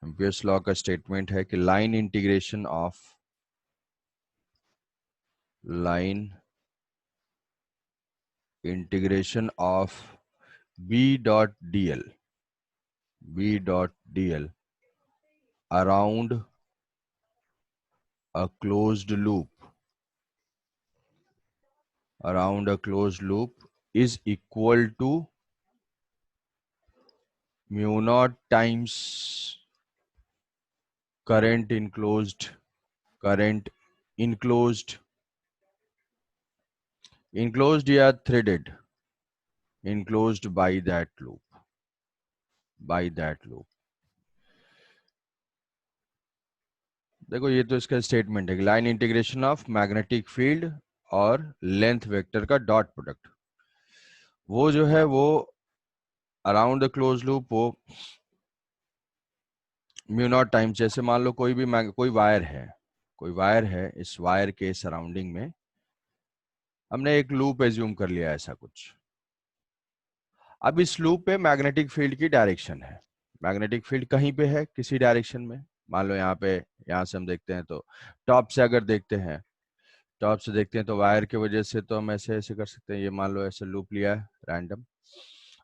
Ampere's law का statement है कि line integration of B dot dl around a closed loop is equal to mu naught times current enclosed या threaded enclosed by that loop. देखो ये तो इसका statement है कि line integration of magnetic field और लेंथ वेक्टर का dot product, वो जो है वो अराउंड द क्लोज लूप वो म्यू नॉट टाइम्स, जैसे मान लो कोई वायर है, इस वायर के सराउंडिंग में हमने एक लूप एज्यूम कर लिया ऐसा कुछ। अब इस लूप पे मैग्नेटिक फील्ड की डायरेक्शन है, मैग्नेटिक फील्ड कहीं पे है किसी डायरेक्शन में, मान लो यहाँ से हम देखते हैं तो टॉप से अगर देखते हैं तो वायर की वजह से तो हम ऐसे ऐसे कर सकते हैं, ये मान लो ऐसे लूप लिया है रैंडम,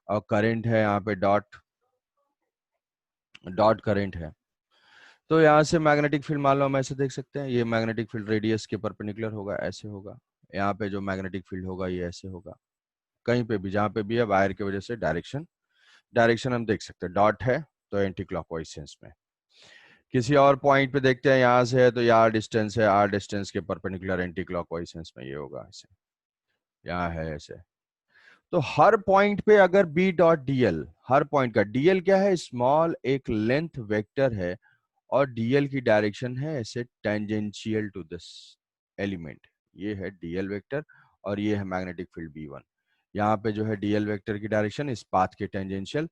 और करंट है यहाँ पे डॉट करंट है, तो यहाँ से मैग्नेटिक फील्ड मान लो हम ऐसे देख सकते हैं, ये मैग्नेटिक फील्ड रेडियस के परपेंडिकुलर होगा, ऐसे होगा। यहाँ पे जो मैग्नेटिक फील्ड होगा ये ऐसे होगा, कहीं पे भी जहाँ पे भी है वायर की वजह से डायरेक्शन हम देख सकते हैं, डॉट है तो एंटी क्लॉकवाइज सेंस में। किसी और पॉइंट पे देखते हैं, यहाँ से है तो आर डिस्टेंस के परपेंडिकुलर एंटी क्लॉकवाइज सेंस में ये होगा, ऐसे यहाँ है ऐसे। तो हर पॉइंट पे अगर बी डॉट डीएल, हर पॉइंट का डीएल क्या है, स्मॉल एक लेंथ वेक्टर है और डीएल की डायरेक्शन है ऐसे टेंजेंशियल टू दिस एलिमेंट, ये है डीएल वेक्टर और ये है मैग्नेटिक फील्ड B1। यहाँ पे जो है डीएल वेक्टर की डायरेक्शन इस पाथ के टेंजेंशियल,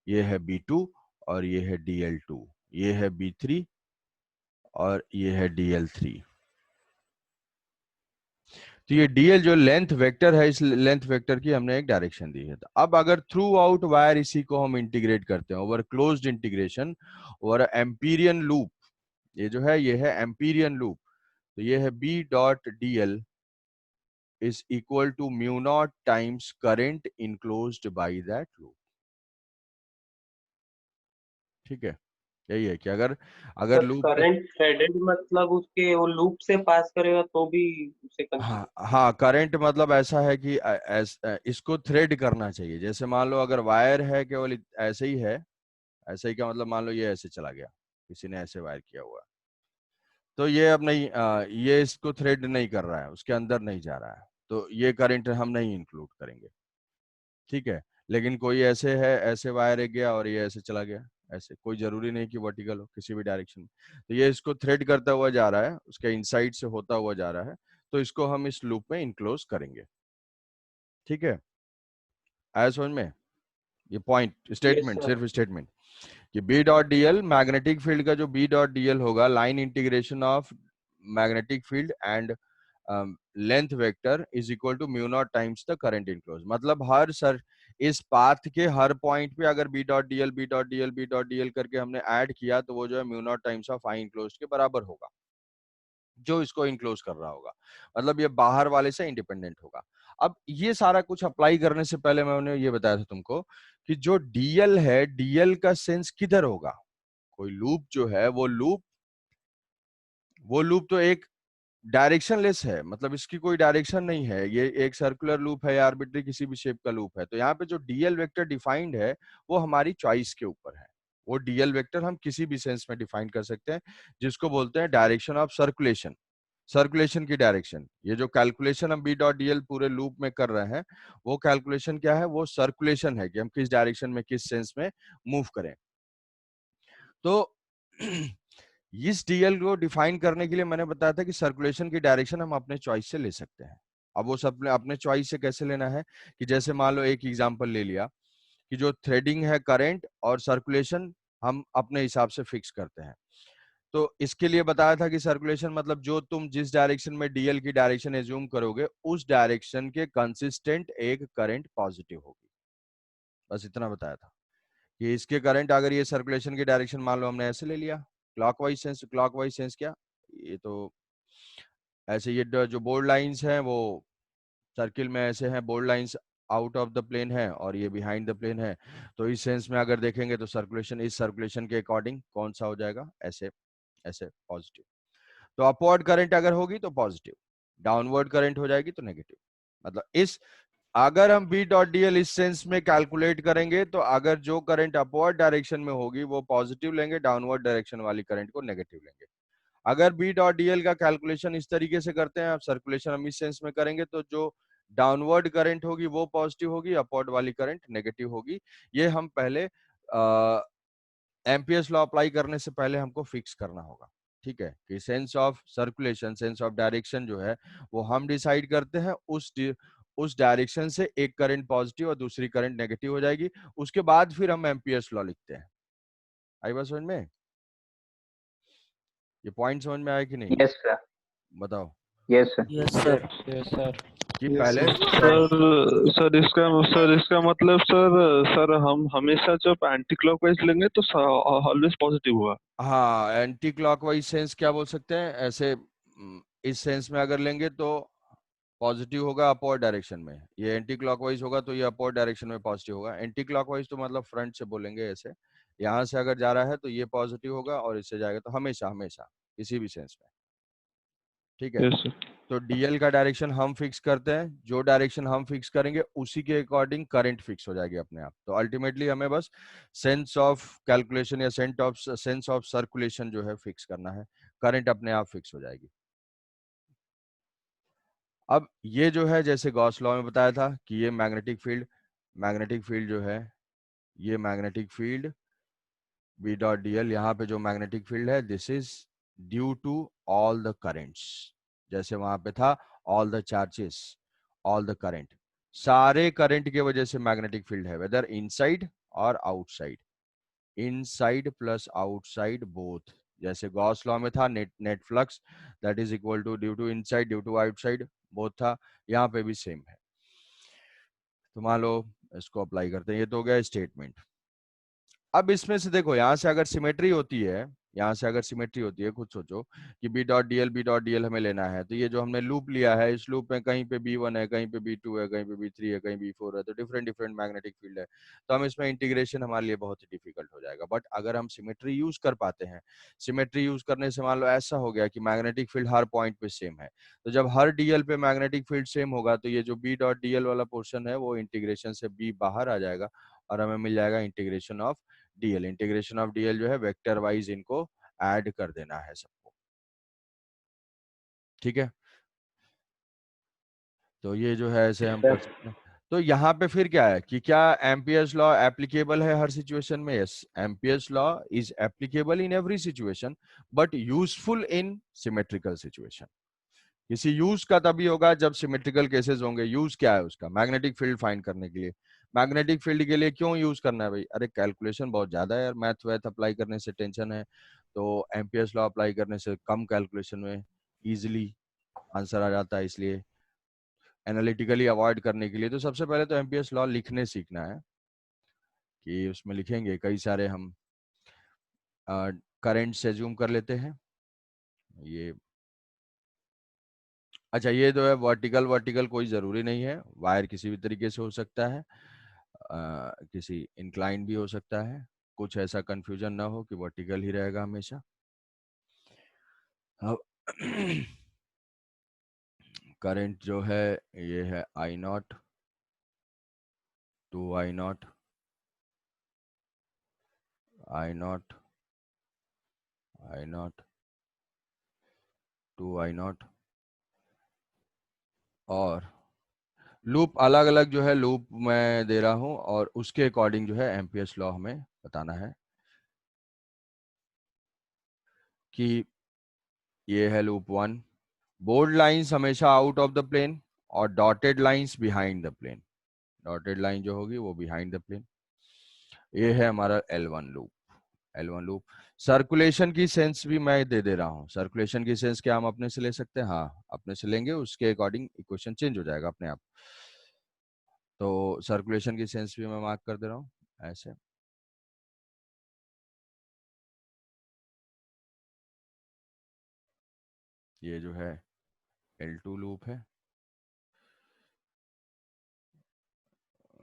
ये है B2 और ये है DL2, ये है B3 और ये है DL3। तो ये डीएल जो लेंथ वेक्टर है, इस लेंथ वेक्टर की हमने एक डायरेक्शन दी है। तो अब अगर थ्रू आउट वायर इसी को हम इंटीग्रेट करते हैं over closed integration over Amperian loop, ये जो है ये है एम्पीरियन लूप, तो ये है B dot DL is equal to mu not times current enclosed by that loop. ठीक है, यही है कि अगर सर लूप में, करंट थ्रेडेड मतलब उसके वो लूप से पास करेगा तो भी उसे हाँ कंसीडर। हाँ, करंट मतलब ऐसा है कि इसको थ्रेड करना चाहिए, जैसे मान लो अगर वायर है केवल ऐसे ही है, ऐसे ही का मतलब मान लो ये ऐसे चला गया, किसी ने ऐसे वायर किया हुआ है, तो ये अब नहीं ये इसको थ्रेड नहीं कर रहा है, उसके अंदर नहीं जा रहा है, तो ये करंट हम नहीं इंक्लूड करेंगे। ठीक है, लेकिन कोई ऐसे है, ऐसे वायर एक गया और ये ऐसे चला गया, ऐसे कोई जरूरी नहीं कि वर्टिकल हो, किसी भी डायरेक्शन में, तो ये इसको थ्रेड करता हुआ जा रहा है, उसके इनसाइड से होता हुआ जा रहा है, तो इसको हम इस लूप में इनक्लोज करेंगे। ठीक है, आया समझ में? ये पॉइंट यस स्टेटमेंट, सर। सिर्फ स्टेटमेंट कि B dot DL magnetic field का जो बी डॉट डीएल होगा, line integration of magnetic field and length vector is equal to mu not times the current enclose, मतलब हर सर इस path के हर point पे अगर बी डॉट डीएल करके हमने ऐड किया तो वो जो है mu not times of I enclose के बराबर होगा, जो इसको इनक्लोज कर रहा होगा, मतलब ये बाहर वाले से इंडिपेंडेंट होगा। अब ये सारा कुछ अप्लाई करने से पहले मैंने ये बताया था तुमको कि जो डीएल है, डीएल का सेंस किधर होगा, कोई लूप जो है वो लूप तो एक डायरेक्शनलेस है, मतलब इसकी कोई डायरेक्शन नहीं है, ये एक सर्कुलर लूप है या आर्बिट्री किसी भी शेप का लूप है, तो यहाँ पे जो डीएल वेक्टर डिफाइंड है वो हमारी चॉइस के ऊपर है, वो डीएल वेक्टर हम किसी भी सेंस में डिफाइन कर सकते हैं, जिसको बोलते हैं डायरेक्शन ऑफ सर्कुलेशन की डायरेक्शन। ये जो कैलकुलेशन हम बी डॉट डीएल पूरे लूप में कर रहे हैं, वो कैलकुलेशन क्या है, वो सर्कुलेशन है कि हम किस डायरेक्शन में किस सेंस में मूव करें। तो इस डीएल को डिफाइन करने के लिए मैंने बताया था कि सर्कुलेशन की डायरेक्शन हम अपने चॉइस से ले सकते हैं। अब वो सब अपने चॉइस से कैसे लेना है कि जैसे मान लो एक एग्जांपल ले लिया कि जो थ्रेडिंग है करंट और सर्कुलेशन हम अपने हिसाब से फिक्स करते हैं, तो इसके लिए बताया था कि सर्कुलेशन मतलब जो तुम जिस डायरेक्शन में डीएल की डायरेक्शन एज्यूम करोगे उस डायरेक्शन के कंसिस्टेंट एक करंट पॉजिटिव होगी, बस इतना बताया था कि इसके करंट अगर ये सर्कुलेशन की डायरेक्शन मान लो हमने ऐसे ले लिया, क्लॉकवाइज सेंस क्या, ये तो ऐसे ये जो बोल्ड लाइंस हैं वो सर्किल में ऐसे हैं, bold lines out of the plane है और ये बिहाइंड द प्लेन है। तो इस सेंस में अगर देखेंगे तो सर्कुलेशन इस सर्कुलेशन के अकॉर्डिंग कौन सा हो जाएगा, ऐसे ऐसे पॉजिटिव। तो अपवर्ड करंट अगर होगी तो पॉजिटिव, डाउनवर्ड करंट हो जाएगी तो नेगेटिव। मतलब इस अगर हम बी डॉट डी एल इस सेंस में कैलकुलेट करेंगे तो अगर जो करंट अपवर्ड डायरेक्शन में होगी वो पॉजिटिव लेंगे, डाउनवर्ड डायरेक्शन वाली करंट को नेगेटिव लेंगे। अगर बी डॉट डी एल का कैलकुलेशन इस तरीके से करते हैं, अब सर्कुलेशन हम इस सेंस में करेंगे तो जो डाउनवर्ड करंट होगी वो पॉजिटिव होगी, अपवर्ड वाली करंट नेगेटिव होगी। ये हम पहले एम्पियर्स लॉ अप्लाई करने से पहले हमको फिक्स करना होगा। ठीक है, कि sense of circulation, sense of direction जो है वो हम डिसाइड करते हैं, उस डायरेक्शन से एक करंट पॉजिटिव और दूसरी करंट नेगेटिव हो जाएगी। उसके बाद फिर हम एम्पियर्स लॉ लिखते हैं। आई बात समझ में? ये पॉइंट समझ में आया कि नहीं, यस सर। बताओ। Yes sir. Yes sir. Yes sir. कि यस पहले सर। सर इसका मतलब सर हम हमेशा जब एंटी क्लॉकवाइज लेंगे तो ऑलवेज पॉजिटिव हुआ। हाँ, एंटी क्लॉकवाइज सेंस क्या बोल सकते हैं ऐसे, इस सेंस में अगर लेंगे तो पॉजिटिव होगा अपवर्ड डायरेक्शन में, ये एंटी क्लॉकवाइज होगा तो ये अपवर्ड डायरेक्शन में पॉजिटिव होगा। एंटी क्लॉकवाइज तो मतलब फ्रंट से बोलेंगे ऐसे, यहाँ से अगर जा रहा है तो ये पॉजिटिव होगा और इससे जाएगा तो हमेशा हमेशा किसी भी सेंस में। ठीक है, यस सर। तो डीएल का डायरेक्शन हम फिक्स करते हैं, जो डायरेक्शन हम फिक्स करेंगे उसी के अकॉर्डिंग करंट फिक्स हो जाएगी अपने आप। तो अल्टीमेटली हमें बस सेंस ऑफ कैलकुलेशन या सेंस ऑफ सर्कुलेशन जो है फिक्स करना है, करंट अपने आप फिक्स हो जाएगी। अब ये जो है जैसे गॉस लॉ में बताया था कि ये मैग्नेटिक फील्ड जो है, ये magnetic field B dot D L, यहाँ पे जो मैग्नेटिक फील्ड है this is due to all the currents, जैसे वहां पे था all the charges, all the current, सारे करंट की वजह से मैग्नेटिक फील्ड है, वेदर इनसाइड और outside, inside plus outside both. जैसे गॉस लॉ में था net flux that is equal to due to inside due to outside both था, यहाँ पे भी सेम है। तो मान लो इसको अप्लाई करते हैं, ये तो हो गया स्टेटमेंट। अब इसमें से देखो, यहाँ से अगर सिमेट्री होती है, यहाँ से अगर सिमेट्री होती है, खुद सोचो कि बी डॉट डी एल हमें लेना है, तो ये जो हमने लूप लिया है इस लूप में कहीं पे B1 है, कहीं पे B2 है, कहीं पे B3 है, कहीं B4 है, तो डिफरेंट डिफरेंट मैग्नेटिक फील्ड है, तो हम इसमें इंटीग्रेशन हमारे लिए बहुत ही डिफिकल्ट हो जाएगा। बट अगर हम सिमेट्री यूज कर पाते हैं, सिमेट्री यूज करने से मान लो ऐसा हो गया कि मैग्नेटिक फील्ड हर पॉइंट पे सेम है, तो जब हर डीएल पे मैग्नेटिक फील्ड सेम होगा तो ये जो बी डॉट डी एल वाला पोर्शन है वो इंटीग्रेशन से बी बाहर आ जाएगा और हमें मिल जाएगा integration of DL. Integration of DL जो है वेक्टर वाइज इनको ऐड कर देना है सबको। ठीक है, तो ये जो है ऐसे हम कर सकते हैं। तो यहाँ पे फिर क्या है कि क्या एम्पियर्स लॉ एप्लीकेबल है हर सिचुएशन में? Yes, amperes law is applicable in every situation but useful in symmetrical situation. किसी यूज का तभी होगा जब सिमेट्रिकल केसेस होंगे। यूज क्या है उसका? मैग्नेटिक फील्ड फाइंड करने के लिए। मैग्नेटिक फील्ड के लिए क्यों यूज करना है भाई? अरे कैलकुलेशन बहुत ज्यादा है यार, मैथ वैथ अप्लाई करने से टेंशन है, तो एम्पियर्स लॉ अप्लाई करने से कम कैलकुलेशन में इजिली आंसर आ जाता है। इसलिए एनालिटिकली अवॉइड करने के लिए तो सबसे पहले तो एम्पियर्स लॉ लिखने सीखना है, कि उसमें लिखेंगे कई सारे हम करंट से जूम कर लेते हैं ये। अच्छा, ये जो है वर्टिकल वर्टिकल कोई ज़रूरी नहीं है, वायर किसी भी तरीके से हो सकता है, किसी इंक्लाइन भी हो सकता है, कुछ ऐसा कंफ्यूजन ना हो कि वर्टिकल ही रहेगा हमेशा। अब करंट जो है ये है I naught two I naught, I naught, I naught two I naught, और लूप अलग अलग जो है लूप मैं दे रहा हूं और उसके अकॉर्डिंग जो है एम्पियर्स लॉ हमें बताना है कि ये है लूप 1, बोल्ड लाइंस हमेशा आउट ऑफ द प्लेन और dotted lines behind the plane, dotted line जो होगी वो बिहाइंड द प्लेन। ये है हमारा L1 loop, L1 loop. Circulation की सेंस भी मैं दे रहा हूँ। सर्कुलेशन की सेंस क्या हम अपने से ले सकते हैं? हाँ, अपने से लेंगे, उसके अकॉर्डिंग इक्वेशन चेंज हो जाएगा अपने आप। तो सर्कुलेशन की सेंस भी मैं मार्क कर दे रहा हूँ ऐसे। ये जो है L2 लूप है,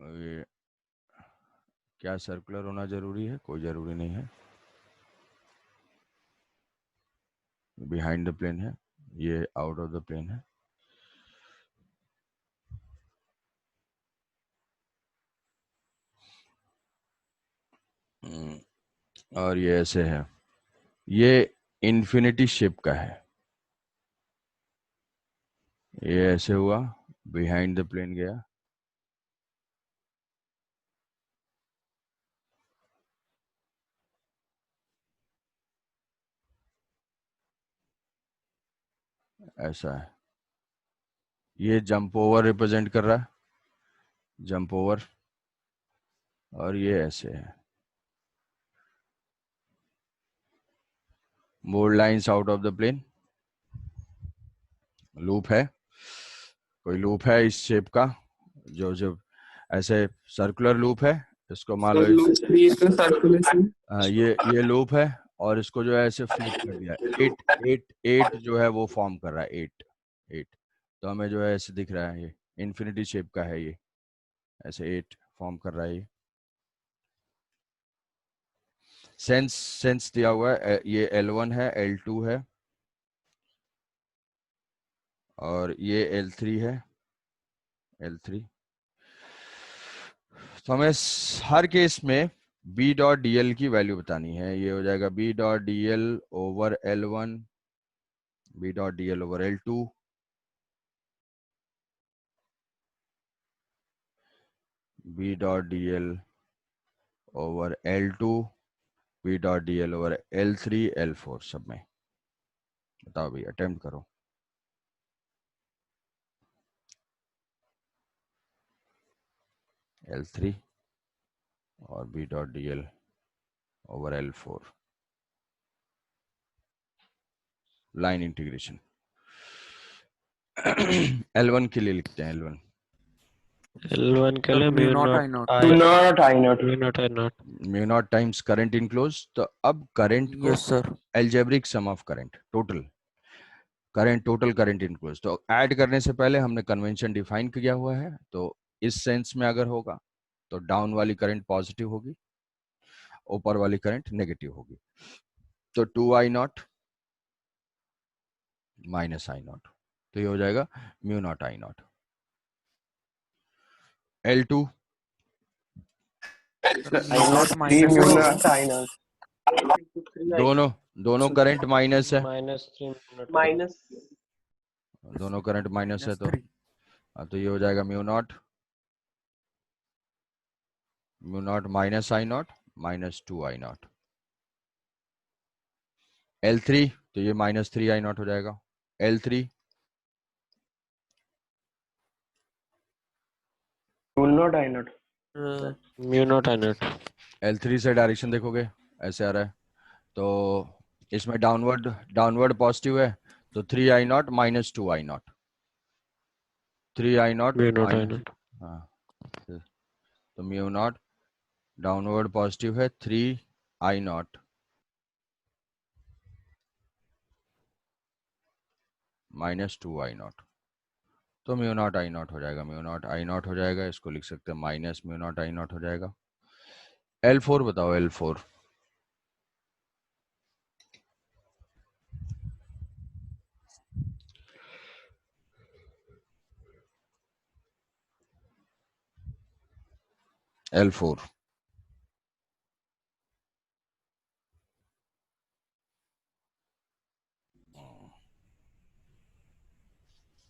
ये क्या सर्कुलर होना जरूरी है? कोई जरूरी नहीं है, बिहाइंड द प्लेन है, ये आउट ऑफ द प्लेन है। और ये ऐसे है, ये इन्फिनिटी शेप का है, ये ऐसे हुआ, बिहाइंड द प्लेन गया, ऐसा है। ये जंप ओवर रिप्रेजेंट कर रहा है, जंप ओवर, और ये ऐसे है, bold lines out of the plane. Loop है, कोई लूप है इस शेप का, जो जब ऐसे सर्कुलर लूप है, इसको मान लो ये लूप है, और इसको जो है ऐसे फ्लिप कर दिया, 8 जो है वो फॉर्म कर रहा है, 8 तो हमें जो है ऐसे दिख रहा है, ये इन्फिनिटी शेप का है, ये ऐसे 8 फॉर्म कर रहा है। ये सेंस दिया हुआ है, ये L1 है, L2 है, और ये L3 है, L3। तो हमें हर केस में B डॉट डी एल की वैल्यू बतानी है। ये हो जाएगा B dot D L over L1, B dot D L over L2, B dot D L over L2, B dot D L over L3, L4 सब में। बताओ भाई, अटेम्प्ट करो। L3 और B dot D L over L4, line integration. L1 के लिए लिखते हैं, L1 L1 के लिए mu naught mu not times current enclose. तो अब करंट को yes sir. Algebraic sum of current, total current enclose, तो ऐड करने से पहले हमने कन्वेंशन डिफाइन किया हुआ है। तो इस सेंस में अगर होगा तो डाउन वाली करंट पॉजिटिव होगी, ऊपर वाली करंट नेगेटिव होगी। तो 2I0 माइनस I0, तो ये हो जाएगा mu naught I0। L2 not minus दोनों करंट माइनस है, माइनस दोनों करंट माइनस है, तो 3। तो ये हो जाएगा mu naught minus I0 minus 2I0। L3 तो ये माइनस 3I0 हो जाएगा। L3 म्यू नॉट L3 से डायरेक्शन देखोगे ऐसे आ रहा है, तो इसमें डाउनवर्ड पॉजिटिव है, तो 3I0 minus 2I0, 3I0 mu naught minus, हाँ, तो म्यू नॉट डाउनवर्ड पॉजिटिव है, 3I0 माइनस 2I0, तो म्यू नॉट I0 हो जाएगा, म्यू नॉट I0 हो जाएगा, इसको लिख सकते हैं माइनस म्यू नॉट I0 हो जाएगा। L4 बताओ, L4 L4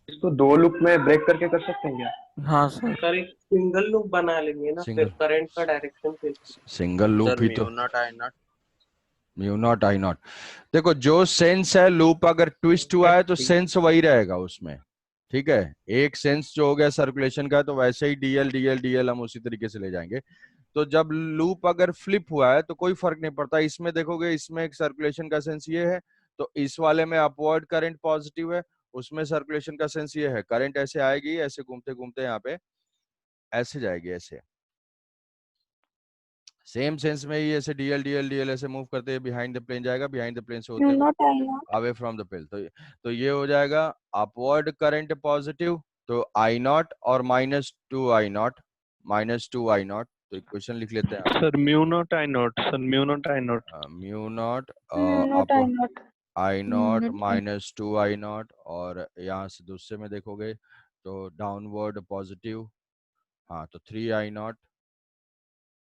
इसको 2 लूप में ब्रेक करके कर सकते हैं क्या? हाँ सर। सर एक सिंगल लूप बना लेंगे ना, फिर करंट का डायरेक्शन सिंगल लूप ही तो म्यू नॉट I0। देखो जो सेंस है, लूप अगर ट्विस्ट हुआ है तो सेंस वही रहेगा उसमें, ठीक है। एक सेंस जो हो गया सर्कुलेशन का, तो वैसे ही डीएल हम उसी तरीके से ले जाएंगे। तो जब लूप अगर फ्लिप हुआ है तो कोई फर्क नहीं पड़ता। इसमें देखोगे, इसमें एक सर्कुलेशन का सेंस ये है, तो इस वाले में अपवर्ड करंट पॉजिटिव है, उसमें सर्कुलेशन का सेंस ये है, करंट ऐसे आएगी, ऐसे घूमते घूमते यहाँ पे ऐसे जाएगी, ऐसे सेम सेंस में ही ऐसे डीएल डीएल डीएल ऐसे मूव करते हैं, बिहाइंड द प्लेन जाएगा, बिहाइंड द प्लेन से होते म्यू हुए not I not. Away from the plane. तो ये हो जाएगा अपवर्ड करंट पॉजिटिव, तो आई नॉट और -2 I0, -2 I0। तो इक्वेशन लिख लेते हैं sir mu not I not, sir mu not I not. Mu naught mu not I naught. I mu naught not I. -2 I0, और यहाँ से दूसरे में देखोगे तो डाउनवर्ड पॉजिटिव, हाँ तो 3 I0,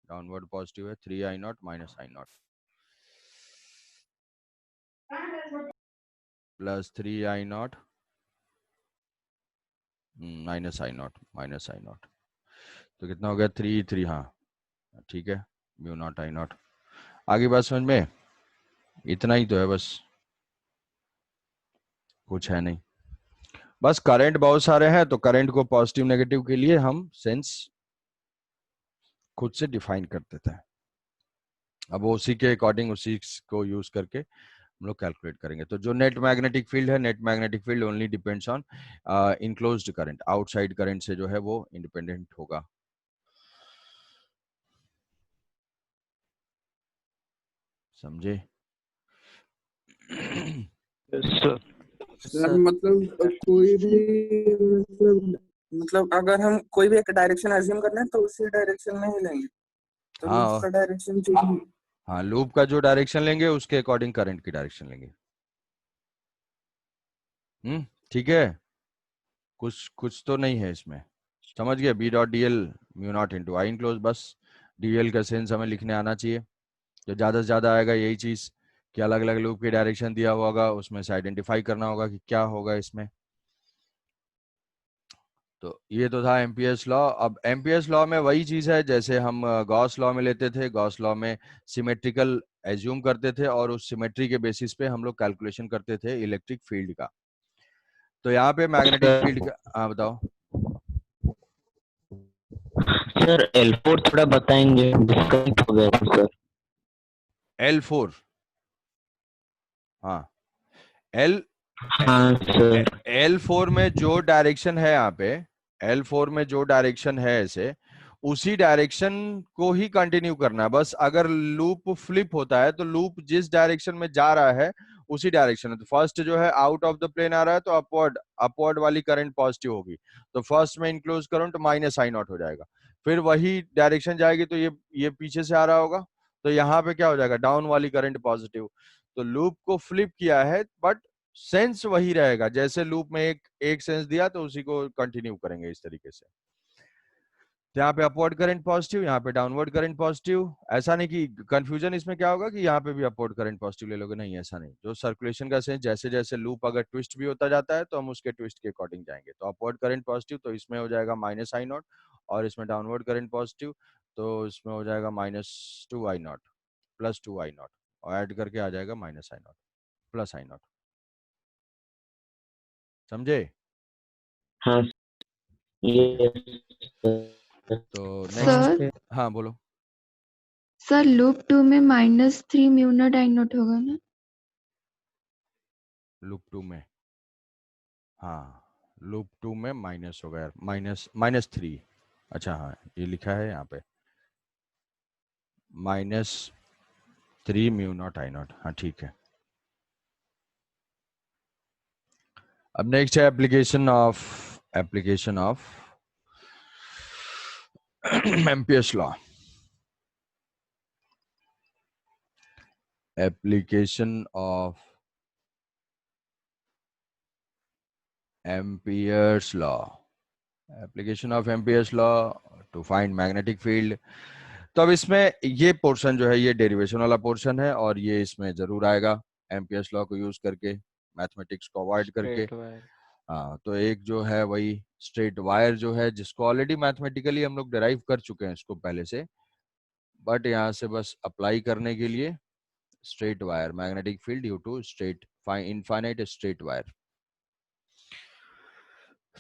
डाउनवर्ड पॉजिटिव है 3 I0 -I0 plus 3 I0 -I0। तो कितना हो गया 3 हाँ ठीक है, म्यू नॉट आई नॉट। आगे बात समझ में, इतना ही तो है बस, कुछ है नहीं। बस करंट बहुत सारे हैं, तो करंट को पॉजिटिव नेगेटिव के लिए हम सेंस खुद से डिफाइन कर देते हैं। अब उसी के अकॉर्डिंग उसी को यूज करके हम लोग कैलकुलेट करेंगे। तो जो नेट मैग्नेटिक फील्ड है, net magnetic field only depends on enclosed current, outside current से जो है वो इंडिपेंडेंट होगा। समझे? सर सर मतलब कोई भी मतलब अगर हम कोई भी एक डायरेक्शन अज्यूम कर लें तो उसी डायरेक्शन में ही लेंगे, तो हाँ उसका डायरेक्शन चेंज। हाँ, लूप का जो डायरेक्शन लेंगे उसके अकॉर्डिंग करंट की डायरेक्शन लेंगे। ठीक है, कुछ तो नहीं है इसमें, समझ गए? B dot D L mu not into I enclose, बस डीएल का सेंस हमें लिखने आना चाहिए। जो ज्यादा से ज्यादा आएगा यही चीज कि अलग अलग लूप की डायरेक्शन दिया हुआ होगा, उसमें से आइडेंटिफाई करना होगा कि क्या होगा इसमें। तो ये तो था एम्पियर्स लॉ। अब एम्पियर्स लॉ में वही चीज है जैसे हम गॉस लॉ में लेते थे। गॉस लॉ में सिमेट्रिकल एज्यूम करते थे और उस सिमेट्री के बेसिस पे हम लोग कैलकुलेशन करते थे इलेक्ट्रिक फील्ड का। तो यहाँ पे मैग्नेटिक फील्ड का, हाँ बताओ। सर L4 थोड़ा बताएंगे, डिस्कनेक्ट हो गया था सर। L4, हाँ L हाँ सर। L4 में जो डायरेक्शन है, यहाँ पे L4 में जो डायरेक्शन है ऐसे, उसी डायरेक्शन को ही कंटिन्यू करना है बस। अगर लूप फ्लिप होता है तो लूप जिस डायरेक्शन में जा रहा है उसी डायरेक्शन है। तो फर्स्ट जो है आउट ऑफ द प्लेन आ रहा है तो अपवर्ड वाली करंट पॉजिटिव होगी, तो फर्स्ट में इनक्लोज करंट -I0 हो जाएगा। फिर वही डायरेक्शन जाएगी तो ये पीछे से आ रहा होगा, तो यहाँ पे क्या हो जाएगा, डाउन वाली करंट पॉजिटिव। तो लूप को फ्लिप किया है बट सेंस वही रहेगा। जैसे लूप में एक सेंस दिया तो उसी को कंटिन्यू करेंगे इस तरीके से। तो यहाँ पे अपवर्ड करंट पॉजिटिव, यहाँ पे डाउनवर्ड करंट पॉजिटिव। ऐसा नहीं कि कंफ्यूजन इसमें क्या होगा कि यहाँ पे भी अपवर्ड करंट पॉजिटिव ले लोगे, नहीं ऐसा नहीं। जो सर्कुलेशन का सेंस, जैसे जैसे लूप अगर ट्विस्ट भी होता जाता है तो हम उसके ट्विस्ट के अकॉर्डिंग जाएंगे। तो अपवर्ड करंट पॉजिटिव तो इसमें हो जाएगा -I0, और इसमें डाउनवर्ड करंट पॉजिटिव तो इसमें हो जाएगा -2I0 प्लस 2I0, और ऐड करके आ जाएगा -I0 प्लस I0। समझे? हाँ ये तो सर नेक्स्ट, हाँ बोलो। सर लूप 2 में -3 म्यू नॉट आई नॉट होगा ना? लूप 2 में, हाँ लूप 2 में माइनस होगा यार, -3। अच्छा हाँ ये लिखा है यहाँ पे -3 म्यू नॉट आई नॉट, हाँ ठीक है। अब नेक्स्ट है application of Ampere's law. Application of Ampere's law, application of Ampere's law to find magnetic field. तो अब इसमें ये पोर्शन जो है ये डेरिवेशन वाला पोर्शन है, और ये इसमें जरूर आएगा एम्पियर्स लॉ को यूज करके, मैथमेटिक्स को अवॉइड करके। हाँ तो एक जो है वही स्ट्रेट वायर जो है, जिसको ऑलरेडी मैथमेटिकली हम लोग डिराइव कर चुके हैं इसको पहले से, बट यहाँ से बस अप्लाई करने के लिए straight wire, magnetic field due to infinite straight wire.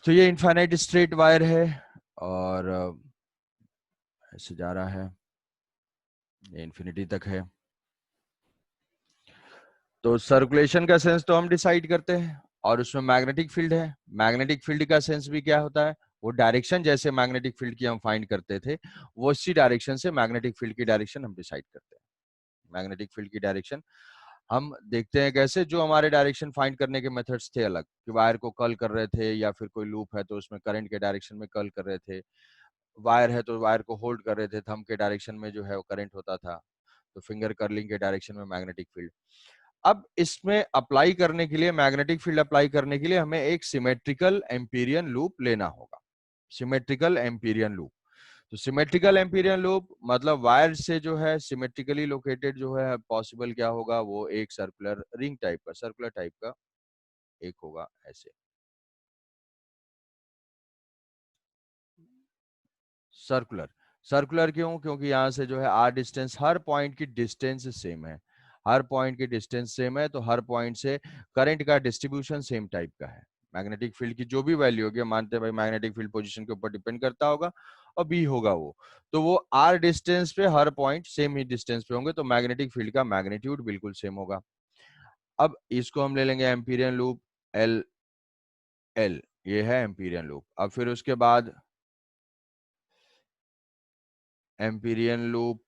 तो ये इनफाइनाइट स्ट्रेट वायर है और ऐसे जा रहा है, ये इन्फिनिटी तक है। तो सर्कुलेशन का सेंस तो हम डिसाइड करते हैं, और उसमें मैग्नेटिक फील्ड है। मैग्नेटिक फील्ड का सेंस भी क्या होता है, वो डायरेक्शन जैसे मैग्नेटिक फील्ड की हम फाइंड करते थे, वो इसी डायरेक्शन से मैग्नेटिक फील्ड की डायरेक्शन हम डिसाइड करते हैं। मैग्नेटिक फील्ड की डायरेक्शन हम देखते हैं कैसे, जो हमारे डायरेक्शन फाइंड करने के मेथड्स थे अलग, कि वायर को कर्ल कर रहे थे या फिर कोई लूप है तो उसमें करंट के डायरेक्शन में कर्ल कर रहे थे, वायर है तो वायर को होल्ड कर रहे थे, थंब के डायरेक्शन में जो है वो करंट होता था, तो फिंगर कर्लिंग के डायरेक्शन में मैग्नेटिक फील्ड। अब इसमें अप्लाई करने के लिए, मैग्नेटिक फील्ड अप्लाई करने के लिए हमें एक सिमेट्रिकल एम्पीरियन लूप लेना होगा। सिमेट्रिकल एम्पीरियन लूप, तो सिमेट्रिकल एम्पीरियन लूप मतलब वायर से जो है सिमेट्रिकली लोकेटेड जो है पॉसिबल क्या होगा, वो एक सर्कुलर रिंग टाइप का, सर्कुलर टाइप का एक होगा ऐसे। सर्कुलर, सर्कुलर क्यों? क्योंकि यहाँ से जो है आर डिस्टेंस, हर पॉइंट की डिस्टेंस सेम है, हर पॉइंट की डिस्टेंस सेम है, तो हर पॉइंट से करंट का डिस्ट्रीब्यूशन सेम टाइप का है। मैग्नेटिक फील्ड की जो भी वैल्यू होगी, मानते हैं भाई मैग्नेटिक फील्ड पोजीशन के ऊपर डिपेंड करता होगा और बी होगा वो, तो वो आर डिस्टेंस पे हर पॉइंट सेम ही डिस्टेंस पे होंगे, तो मैग्नेटिक फील्ड का मैग्नीट्यूड बिल्कुल सेम होगा। अब इसको हम ले लेंगे एम्पीरियन लूप, एल एल, ये है एम्पीरियन लूप। अब फिर उसके बाद एम्पीरियन लूप,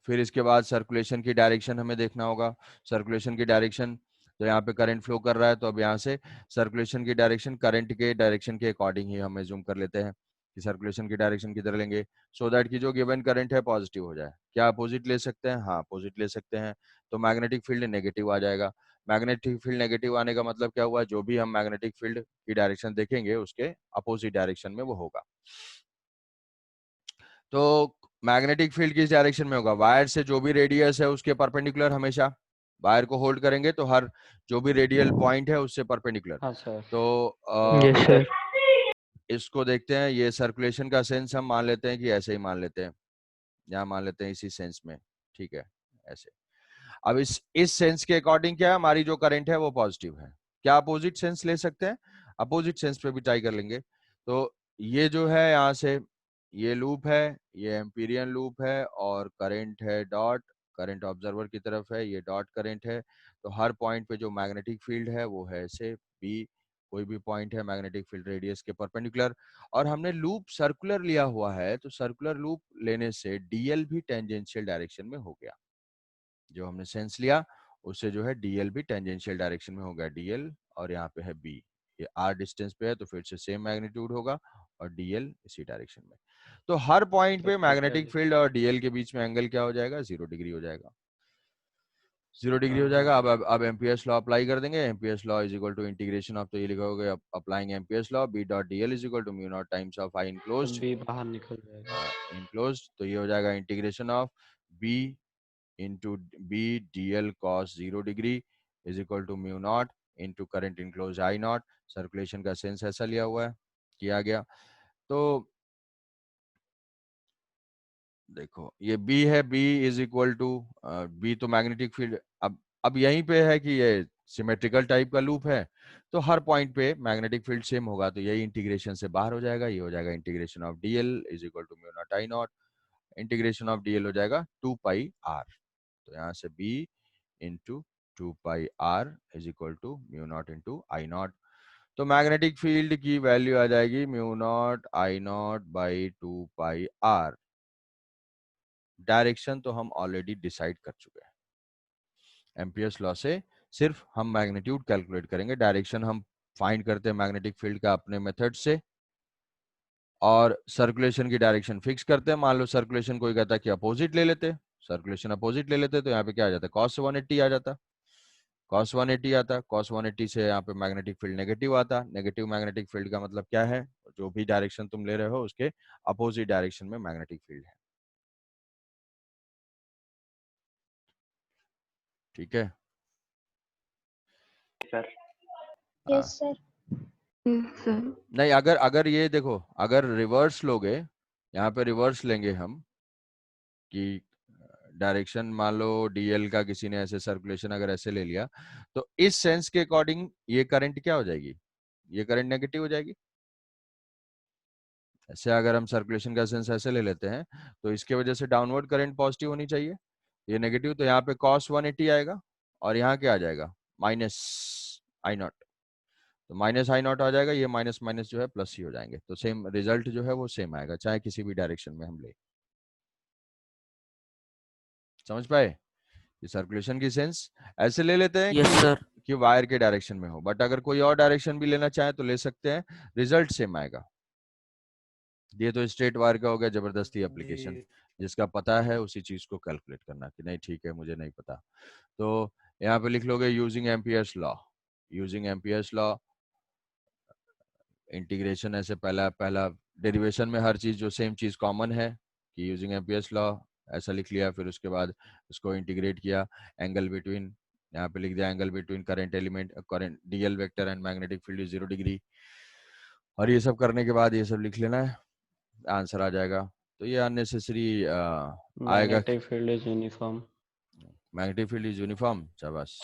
फिर इसके बाद सर्कुलेशन की डायरेक्शन हमें देखना होगा। सर्कुलेशन की डायरेक्शन, तो यहाँ पे करंट फ्लो कर रहा है, तो अब यहाँ से सर्कुलेशन की डायरेक्शन करंट के डायरेक्शन के अकॉर्डिंग ही हमें जूम कर लेते हैं कि सर्कुलेशन की डायरेक्शन किधर लेंगे, सो दैट कि जो गिवन करंट है पॉजिटिव हो जाए। क्या अपोजिट ले सकते हैं? हाँ अपोजिट ले सकते हैं, तो मैग्नेटिक फील्ड नेगेटिव आ जाएगा। मैग्नेटिक फील्ड नेगेटिव आने का मतलब क्या हुआ, जो भी हम मैग्नेटिक फील्ड की डायरेक्शन देखेंगे उसके अपोजिट डायरेक्शन में वो होगा। तो मैग्नेटिक फील्ड किस डायरेक्शन में होगा, वायर से जो भी रेडियस है उसके परपेंडिकुलर, हमेशा वायर को होल्ड करेंगे तो हर जो भी रेडियल पॉइंट है उससे परपेंडिकुलर। हाँ सर। तो यस सर। इसको देखते हैं, ये सर्कुलेशन का सेंस हम मान लेते हैं कि ऐसे ही मान लेते हैं, यहाँ मान लेते हैं इसी सेंस में, ठीक है ऐसे। अब इस सेंस के अकॉर्डिंग क्या है, हमारी जो करंट है वो पॉजिटिव है। क्या अपोजिट सेंस ले सकते हैं? अपोजिट सेंस पे भी ट्राई कर लेंगे। तो ये जो है यहाँ से ये लूप है, ये एम्पीरियन लूप है, और करंट है डॉट, करंट ऑब्जर्वर की तरफ है, ये डॉट करंट है। तो हर पॉइंट पे जो मैग्नेटिक फील्ड है वो है ऐसे बी, कोई भी पॉइंट है मैग्नेटिक फील्ड रेडियस के परपेंडिकुलर, और हमने लूप सर्कुलर लिया हुआ है, तो सर्कुलर लूप लेने से डीएल भी टेंजेंशियल डायरेक्शन में हो गया। जो हमने सेंस लिया उससे जो है डीएल भी टेंजेंशियल डायरेक्शन में हो गया, डीएल, और यहाँ पे है बी, ये आर डिस्टेंस पे है तो फिर से सेम मैग्नीट्यूड होगा और डीएल इसी डायरेक्शन में। तो हर पॉइंट पे मैग्नेटिक फील्ड और डीएल के बीच में एंगल क्या हो जाएगा, 0 डिग्री हो जाएगा, 0 डिग्री हो जाएगा। अब एम्पियर्स लॉ अप्लाई कर देंगे। Ampere's law is equal to integration of, तो ये लिखा होगा applying Ampere's law, B dot DL is equal to mu not times of I enclosed, B बाहर निकल जाएगा। इनक्लोज्ड, तो ये हो जाएगा integration of B into b dl cos 0 degree is equal to mu not into current enclose I not. Circulation का sense ऐसा लिया हुआ है, किया गया। तो देखो ये b है, b is equal to b, तो मैग्नेटिक फील्ड अब यहीं पे है कि ये सिमेट्रिकल टाइप का लूप है, तो हर पॉइंट पे मैग्नेटिक फील्ड सेम होगा, तो यही इंटीग्रेशन से बाहर हो जाएगा, ये हो जाएगा integration of dl is equal to mu not I not, integration of dl हो जाएगा 2 पाई r, तो यहाँ से b into 2 pi R is equal to mu not into I not. तो मैग्नेटिक फील्ड की वैल्यू आ जाएगी mu not I not by 2 pi R. Direction तो हम ऑलरेडी डिसाइड कर चुके हैं, एम्पियर्स लॉ से सिर्फ हम मैग्नीट्यूड कैलकुलेट करेंगे, डायरेक्शन हम फाइंड करते हैं मैग्नेटिक फील्ड का अपने मेथड से, और सर्कुलेशन की डायरेक्शन फिक्स करते हैं। मान लो सर्कुलेशन कोई कहता है कि अपोजिट ले लेते, सर्कुलेशन अपोजिट ले लेते, तो यहाँ पे क्या आ जाता है, cos 180 आ जाता, cos 180 आता, cos 180 से यहाँ पे मैग्नेटिक फील्ड नेगेटिव आता। नेगेटिव मैग्नेटिक फील्ड का मतलब क्या है, जो भी डायरेक्शन तुम ले रहे हो उसके अपोजिट डायरेक्शन में मैग्नेटिक फील्ड है, ठीक है सर। Yes sir. सर नहीं, अगर ये देखो, अगर रिवर्स लोगे, यहाँ पे रिवर्स लेंगे हम कि डायरेक्शन मान लो डीएल का किसी ने ऐसे सर्कुलेशन अगर ऐसे ले लिया, तो इस सेंस के अकॉर्डिंग ये करंट क्या हो जाएगी, ये करंट नेगेटिव हो जाएगी। ऐसे अगर हम सर्कुलेशन का सेंस ऐसे ले लेते हैं तो इसके वजह से डाउनवर्ड करंट पॉजिटिव होनी चाहिए, ये नेगेटिव, तो यहाँ पे cos 180 आएगा और यहाँ क्या आ जाएगा, माइनस आई नॉट, तो माइनस आई नॉट आ जाएगा, ये माइनस माइनस जो है प्लस ही हो जाएंगे, तो सेम रिजल्ट जो है वो सेम आएगा चाहे किसी भी डायरेक्शन में हम ले। समझ पाए? ये सर्कुलेशन की सेंस ऐसे ले लेते हैं यस सर। कि वायर के डायरेक्शन में हो, बट अगर कोई और डायरेक्शन भी लेना चाहे तो ले सकते हैं, रिजल्ट सेम आएगा। ये तो स्ट्रेट वायर का हो गया जबरदस्ती एप्लीकेशन, जिसका पता है उसी चीज को कैलकुलेट करना कि नहीं ठीक है मुझे नहीं पता, तो यहाँ पे लिख लोगे using Ampere's law. Using Ampere's law, integration ऐसे पहला पहला डेरिवेशन में हर चीज जो सेम चीज कॉमन है कि यूजिंग एम्पियर्स लॉ ऐसा लिख लिया, फिर उसके बाद उसको इंटीग्रेट किया, एंगल बिटवीन, यहाँ पे लिख दिया angle between current element, current DL vector and magnetic field is 0 degree, और ये सब करने के बाद ये सब लिख लेना है, आंसर आ जाएगा। तो ये अननेसेसरी आएगा। Magnetic field is uniform. Magnetic field is uniform, शाबाश,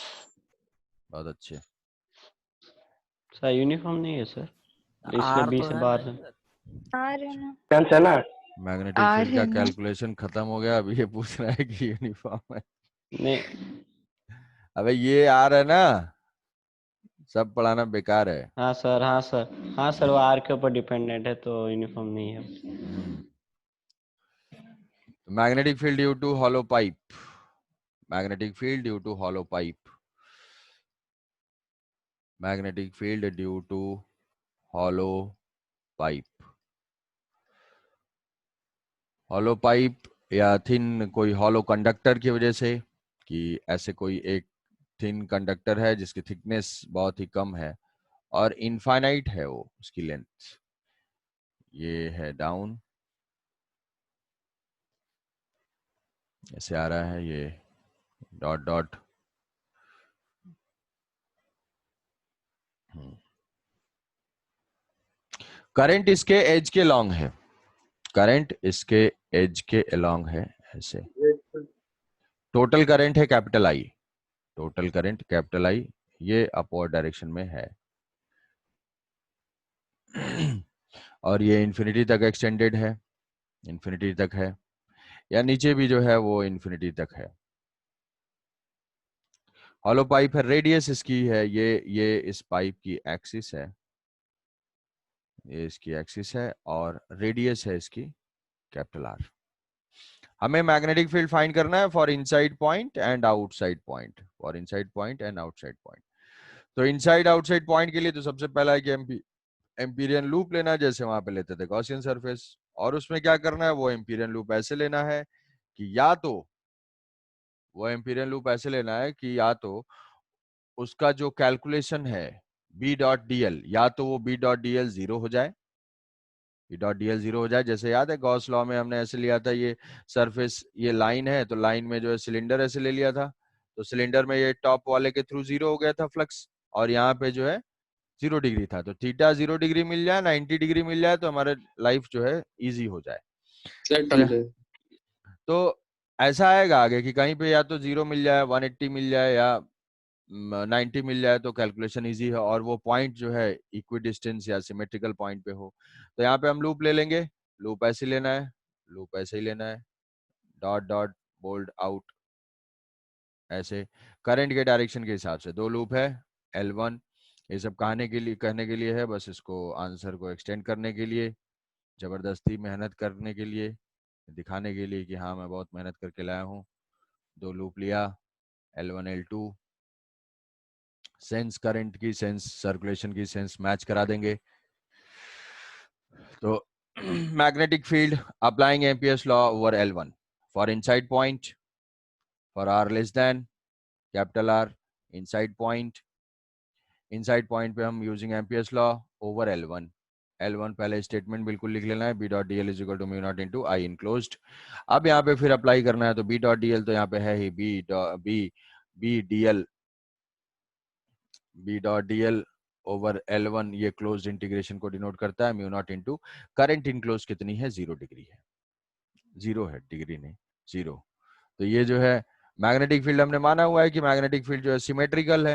बहुत अच्छे। सर यूनिफॉर्म नहीं है सर, इसलिए बी से बाहर है। चांस है ना? मैग्नेटिक आर फील्ड का है ना? कैलकुलेशन खत्म हो गया, अभी ये पूछ रहा है कि यूनिफॉर्म है। नहीं, अबे ये आ रहा है ना, सब पढ़ाना बेकार है। हाँ सर, हाँ सर, हाँ सर, वो आर के ऊपर डिपेंडेंट है तो यूनिफॉर्म नहीं है। Magnetic field due to hollow pipe, magnetic field due to hollow pipe, magnetic field due to hollow pipe, hollow pipe या थिन कोई हॉलो कंडक्टर की वजह से, कि ऐसे कोई एक थिन कंडक्टर है जिसकी थिकनेस बहुत ही कम है और इनफाइनाइट है वो उसकी लेंथ, ये है डाउन, ऐसे आ रहा है ये डॉट डॉट, करंट इसके एज के लॉन्ग है, करंट इसके एज के अलोंग है ऐसे, टोटल करंट है capital I, total current capital I, ये अपवर्ड डायरेक्शन में है और ये इन्फिनिटी तक एक्सटेंडेड है, इन्फिनिटी तक है, या नीचे भी जो है वो इन्फिनिटी तक है। हॉलो पाइप है, रेडियस इसकी है, ये इस पाइप की एक्सिस है, ये इसकी एक्सिस है और रेडियस है इसकी कैपिटल आर। हमें मैग्नेटिक फील्ड फाइंड करना है for inside point and outside point, for inside point and outside point. तो इनसाइड आउटसाइड पॉइंट के लिए तो सबसे पहला है कि एम्पीरियन लूप लेना है, जैसे वहां पे लेते थे गॉसियन सरफेस, और उसमें क्या करना है, वो एम्पीरियन लूप ऐसे लेना है कि या तो वो एम्पीरियन लूप ऐसे लेना है कि या तो उसका जो कैलकुलेशन है बी डॉट डीएल, या तो वो बी डॉट डीएल 0 हो जाए, बी डॉट डीएल 0 हो जाए, जैसे याद है गॉस लॉ में हमने ऐसे लिया था, ये सरफेस ये लाइन है तो लाइन में जो है सिलेंडर ऐसे ले लिया था, तो सिलेंडर में ये टॉप वाले के थ्रू 0 हो गया था फ्लक्स, और यहाँ पे जो है 0 डिग्री था, तो थीटा 0 डिग्री मिल जाए, 90 डिग्री मिल जाए तो हमारे लाइफ जो है इजी हो जाए। तो ऐसा आएगा आगे कि कहीं पे या तो 0 मिल जाए, 180 मिल जाए या 90 मिल जाए तो कैलकुलेशन इजी है, और वो पॉइंट जो है इक्वी डिस्टेंस या सिमेट्रिकल पॉइंट पे हो। तो यहाँ पे हम लूप ले लेंगे, लूप ऐसे लेना है, लूप ऐसे ही लेना है, डॉट डॉट बोल्ड आउट, ऐसे करंट के डायरेक्शन के हिसाब से दो लूप है, L1, ये सब कहने के लिए है, बस इसको आंसर को एक्सटेंड करने के लिए, जबरदस्ती मेहनत करने के लिए, दिखाने के लिए कि हाँ मैं बहुत मेहनत करके लाया हूँ। दो लूप लिया, L1 L2, सेंस करंट की सेंस सर्कुलेशन की सेंस मैच करा देंगे। तो magnetic field applying Ampere's law over L1 for inside point, for R less than capital R, inside point पे हम using Ampere's law over L1, L1 पहले statement बिल्कुल लिख लेना है, B dot D L is equal to mu not into I enclosed. अब यहाँ पे फिर अप्लाई करना है, तो B डॉट डी एल तो यहाँ पे है ही B dot D L over L1, ये क्लोज्ड इंटीग्रेशन को डिनोट करता है, mu not into current enclose कितनी है, 0 डिग्री है, 0 है, डिग्री नहीं 0। तो ये जो है मैग्नेटिक फील्ड हमने माना हुआ है कि मैग्नेटिक फील्ड जो है सिमेट्रिकल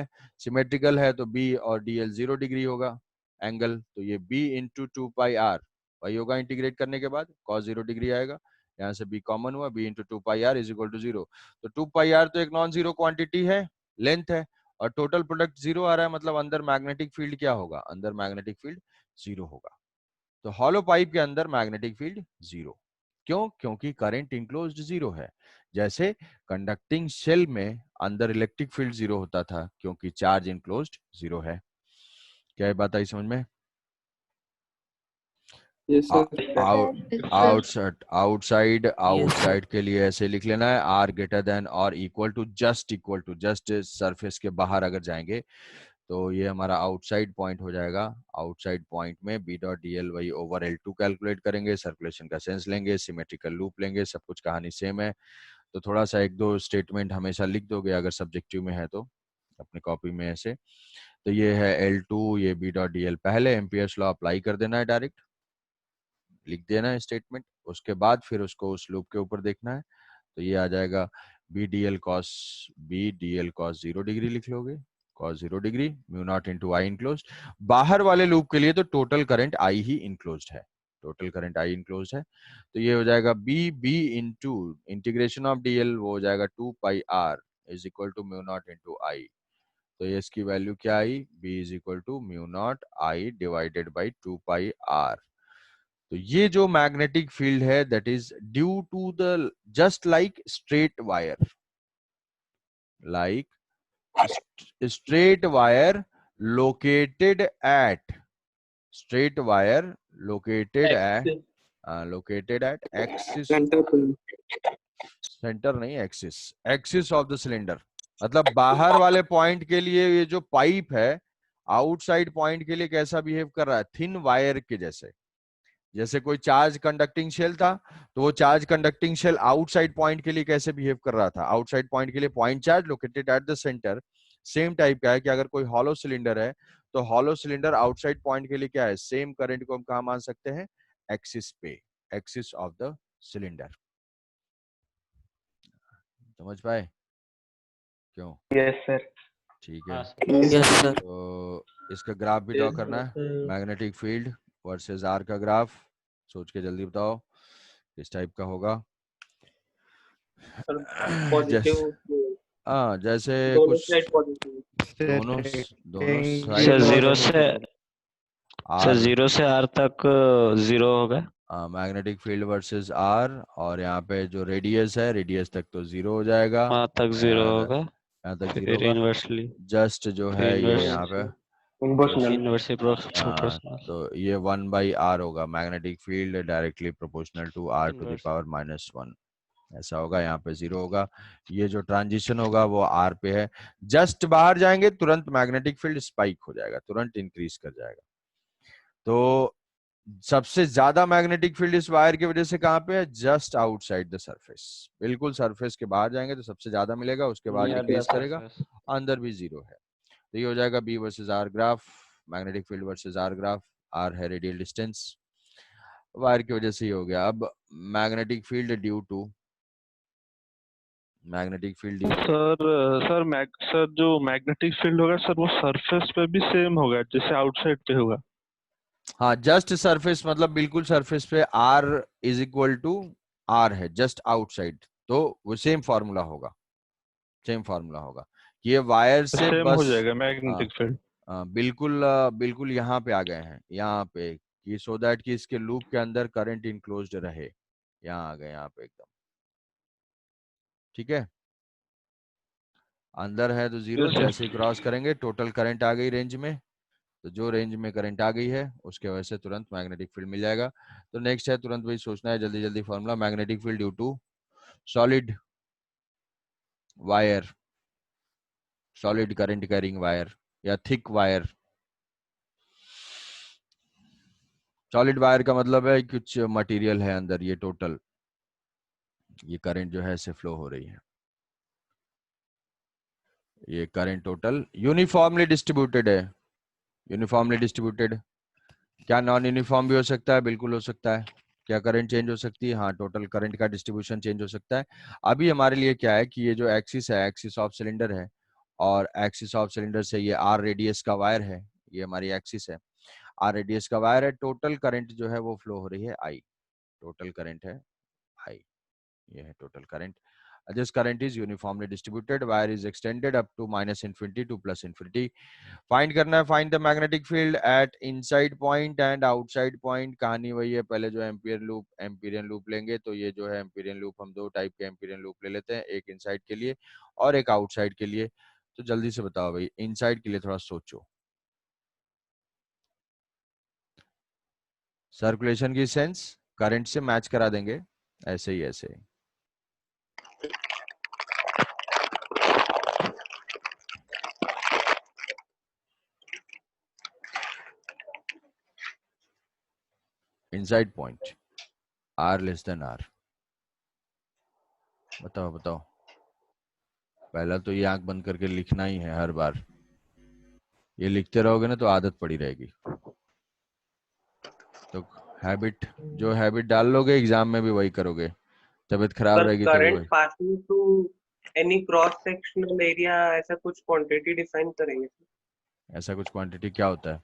है तो B और DL 0 डिग्री होगा एंगल, तो ये B इंटू 2 पाई आर वही होगा, इंटीग्रेट करने के बाद cos 0 डिग्री आएगा, यहाँ से B कॉमन हुआ, B into 2 pi R is equal to 0। तो 2 पाई आर तो एक नॉन जीरो क्वांटिटी है, लेंथ है, और टोटल प्रोडक्ट 0 आ रहा है, मतलब अंदर मैग्नेटिक फील्ड क्या होगा, अंदर मैग्नेटिक फील्ड 0 होगा। तो हॉलो पाइप के अंदर मैग्नेटिक फील्ड 0, क्यों? क्योंकि करंट इंक्लोज्ड 0 है। जैसे कंडक्टिंग शेल में अंदर इलेक्ट्रिक फील्ड 0 होता था, क्योंकि चार्ज इंक्लोज्ड 0 है। क्या ये बात आई समझ में? Yes sir. आउटसाइड के लिए ऐसे लिख लेना है, आर ग्रेटर देन और इक्वल टू जस्ट सरफेस के बाहर अगर जाएंगे तो ये हमारा आउटसाइड पॉइंट हो जाएगा। आउटसाइड पॉइंट में B dot D L Y over L2 calculate करेंगे, सर्कुलेशन का सेंस लेंगे, सिमेट्रिकल लूप लेंगे, सब कुछ कहानी सेम है। तो थोड़ा सा एक दो स्टेटमेंट हमेशा लिख दोगे अगर सब्जेक्टिव में है तो अपनी कॉपी में ऐसे। तो ये है L2, ये बी डॉट डी एल, पहले एम्पियर्स लॉ अप्लाई कर देना है, डायरेक्ट लिख देना है स्टेटमेंट, उसके बाद फिर उसको उस लूप के ऊपर देखना है। तो ये आ जाएगा B D L cos 0 degree लिख लोगे, cos 0 degree mu not into I enclose. बाहर वाले लूप के लिए तो टोटल करंट आई ही इंक्लोज है, टोटल करंट आई इंक्लोज है। तो ये हो जाएगा B into integration of D L, वो हो जाएगा 2 pi R is equal to mu not into I. तो ये इसकी वैल्यू क्या आई, B is equal to mu not I divided by 2 pi R. तो ये जो मैग्नेटिक फील्ड है that is due to the just like straight wire, like straight wire located at axis, centre नहीं, एक्सिस ऑफ द सिलेंडर। मतलब बाहर वाले point के लिए ये जो पाइप है आउटसाइड पॉइंट के लिए कैसा बिहेव कर रहा है, थिन वायर के जैसे। जैसे कोई चार्ज कंडक्टिंग शेल था तो वो charge conducting shell outside point के लिए कैसे बिहेव कर रहा था, आउटसाइड पॉइंट के लिए point charge located at the centre. Same type का है कि अगर कोई हॉलो सिलेंडर है तो हॉलो सिलेंडर आउटसाइड पॉइंट के लिए क्या है, सेम करंट को हम कहा मान सकते हैं, एक्सिस पे, एक्सिस ऑफ द सिलेंडर। समझ पाए क्यों? Yes sir. ठीक है। Yes sir. तो इसका ग्राफ भी ड्रॉ करना है, मैग्नेटिक फील्ड वर्सेस आर का ग्राफ, सोच के जल्दी बताओ किस टाइप का होगा। जैसे कुछ दोनों सर जीरो से आर तक 0 होगा। मैग्नेटिक फील्ड वर्सेस आर, और यहाँ पे जो रेडियस है रेडियस तक तो 0 हो जाएगा, वहां तक 0 होगा, यहाँ तक 0 फिर होगा। इनवर्सली जस्ट जो है ये यहाँ पे इनवर्सली प्रोपोर्शनल, तो ये 1/r होगा, magnetic field directly proportional to r to the power -1, ऐसा होगा। यहाँ पे 0 होगा। ये जो ट्रांजिशन होगा वो r पे है। जस्ट बाहर जाएंगे तुरंत मैग्नेटिक फील्ड स्पाइक हो जाएगा, तुरंत इंक्रीज कर जाएगा। तो सबसे ज्यादा मैग्नेटिक फील्ड इस वायर की वजह से कहाँ पे है, जस्ट आउटसाइड द सरफेस, बिल्कुल सरफेस के बाहर जाएंगे तो सबसे ज्यादा मिलेगा, उसके बाद डिक्रीज करेगा, अंदर भी 0 है। तो ये हो जाएगा B versus R graph, magnetic field versus R graph, R है रेडियल डिस्टेंस, वायर की वजह से ही हो गया। अब magnetic field due to sir जो मैग्नेटिक फील्ड होगा सर वो सरफेस पे भी सेम होगा जैसे आउटसाइड पे होगा। हाँ, जस्ट सरफेस मतलब बिल्कुल सरफेस पे r is equal to r है, जस्ट आउटसाइड, तो वो सेम फार्मूला होगा, सेम फार्मूला होगा। ये वायर से सेम बस हो जाएगा मैग्नेटिक फील्ड। बिल्कुल बिल्कुल यहाँ पे आ गए हैं, यहाँ पे कि सो दैट कि इसके लूप के अंदर करंट इनक्लोज्ड रहे, यहाँ आ गए यहाँ पे एकदम, ठीक है। अंदर है तो 0, जैसे ही क्रॉस करेंगे टोटल करंट आ गई रेंज में, तो जो रेंज में करंट आ गई है उसके वजह से तुरंत मैग्नेटिक फील्ड मिल जाएगा। तो नेक्स्ट है तुरंत वही सोचना है, जल्दी जल्दी formula, magnetic field due to solid wire, solid current carrying wire या थिक वायर। सॉलिड वायर का मतलब है कुछ मटेरियल है अंदर, ये टोटल ये करंट जो है ऐसे फ्लो हो रही है, ये करंट टोटल यूनिफॉर्मली डिस्ट्रीब्यूटेड है, यूनिफॉर्मली डिस्ट्रीब्यूटेड। क्या नॉन यूनिफॉर्म भी हो सकता है, बिल्कुल हो सकता है। क्या करंट चेंज हो सकती है, हाँ, टोटल करंट का डिस्ट्रीब्यूशन चेंज हो सकता है। अभी हमारे लिए क्या है कि ये जो एक्सिस है, एक्सिस ऑफ सिलेंडर है, और एक्सिस ऑफ सिलेंडर से ये आर रेडियस का वायर है, ये हमारी एक्सिस है, आर रेडियस का वायर है, टोटल करंट जो है वो फ्लो हो रही है आई, टोटल करंट है आई, ये है total current. This current is uniformly distributed. Wire is extended up to minus infinity to plus infinity. Find करना है, find the magnetic field at inside point and outside point. कहानी वही है, पहले जो एम्पीरियन लूप लेंगे, तो ये जो है एम्पीरियन लूप, हम दो टाइप के एम्पीरियन लूप ले लेते हैं, एक इनसाइड के लिए और एक आउटसाइड के लिए। तो जल्दी से बताओ भाई, इनसाइड के लिए थोड़ा सोचो। सर्कुलेशन की सेंस करंट से मैच करा देंगे, ऐसे ही ऐसे। Inside point R less than R। बताओ बताओ, पहला तो ये आंख बंद करके लिखना ही है हर बार। ये लिखते रहोगे ना तो आदत पड़ी रहेगी। तो हैबिट, जो हैबिट डाल लोगे एग्जाम में भी वही करोगे, तबीयत खराब रहेगी तो करंट वही। Passing to any cross sectional area, ऐसा कुछ क्वांटिटी डिफाइन करेंगे ऐसा कुछ क्वांटिटी क्या होता है?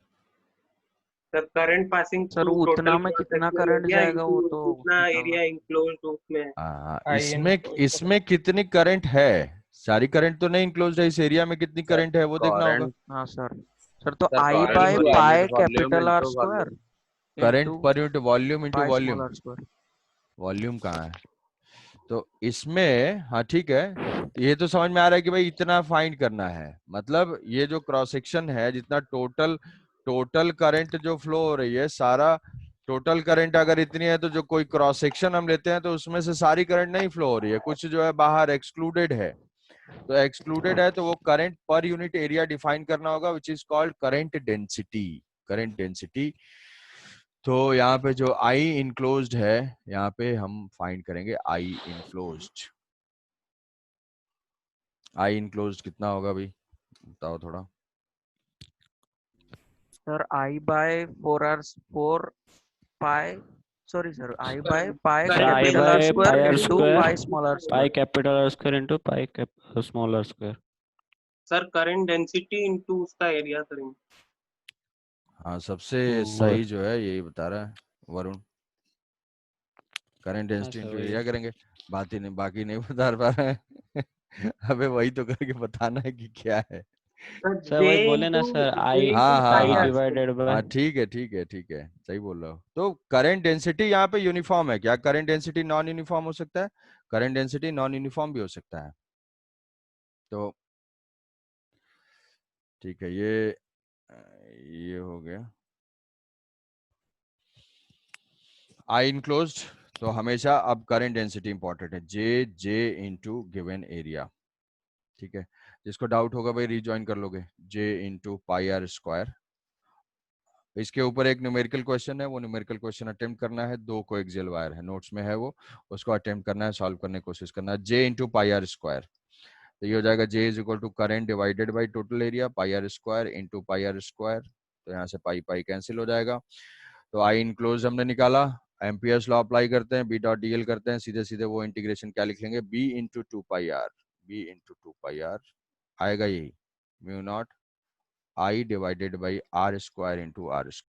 Sir? Current passing sir to उतना टोटल में कितना करंट जाएगा वो तो उतना एरिया इंक्लोज्ड उसमें है। इसमें कितनी करंट है? सारी करंट तो नहीं इंक्लोज्ड है इस एरिया में, कितनी करंट है वो देखना होगा। हाँ सर। सर तो sir, I current by to pi volume capital R into square current per unit volume into pi volume. Small R square. Volume कहाँ है? तो इसमें हाँ ठीक है, ये तो समझ में आ रहा है कि भाई इतना फाइंड करना है। मतलब ये जो क्रॉस सेक्शन है, जितना टोटल करंट जो फ्लो हो रही है, सारा टोटल करंट अगर इतनी है, तो जो कोई क्रॉस सेक्शन हम लेते हैं तो उसमें से सारी करंट नहीं फ्लो हो रही है, कुछ जो है बाहर एक्सक्लूडेड है। तो एक्सक्लूडेड है तो वो current per unit area define करना होगा, which is called current density. Current density. तो यहाँ पे जो I इनक्लोज्ड है, यहाँ पे हम फाइंड करेंगे I इनक्लोज्ड। I इनक्लोज्ड कितना होगा भाई, बताओ थोड़ा। Sir I by 4 pi, sorry sir, I by pi I capital R by square pi r into square, pi small R pi square. capital R square into pi small r square। Sir current density into उसका area करेंगे। हाँ, सबसे सही जो है यही बता रहा है Varun, current density into area करेंगे। बाकी नहीं बता पा रहे हैं। अबे वही तो करके बताना है कि क्या है। सर वही बोले ना सर, I हाँ डिवाइडेड बाय। ठीक है, सही बोल रहा हो। तो करंट डेंसिटी यहाँ पे यूनिफॉर्म है क्या? करंट डेंसिटी नॉन यूनिफॉर्म हो सकता है, करंट डेंसिटी नॉन यूनिफॉर्म भी हो सकता है। तो ठीक है, ये हो गया आई इनक्लोज्ड। तो हमेशा अब करंट डेंसिटी इंपॉर्टेंट है, जे इंटू गिवन एरिया। ठीक है, जिसको डाउट होगा भाई रिज्वाइन कर लोगे, जे इंटू पाई आर स्क्वायर। इसके ऊपर एक न्यूमेरिकल क्वेश्चन है, वो न्यूमेरिकल क्वेश्चन अटेम्प्ट करना है। 2 कोएक्सियल वायर है, नोट्स में है वो, उसको अटेम्प्ट करना है, सॉल्व करने की कोशिश करना है। J into pi R square, तो ये हो जाएगा J is equal to current divided by total area, pi R square into pi R square. तो यहाँ से पाई पाई कैंसिल हो जाएगा। तो आई इनक्लोज हमने निकाला, एम्पियर्स लॉ अप्लाई करते हैं, बी डॉट डी एल करते हैं, सीधे सीधे वो इंटीग्रेशन क्या लिख लेंगे, B into 2 pi R, B into 2 pi R आएगा यही, mu not I divided by R square into R square.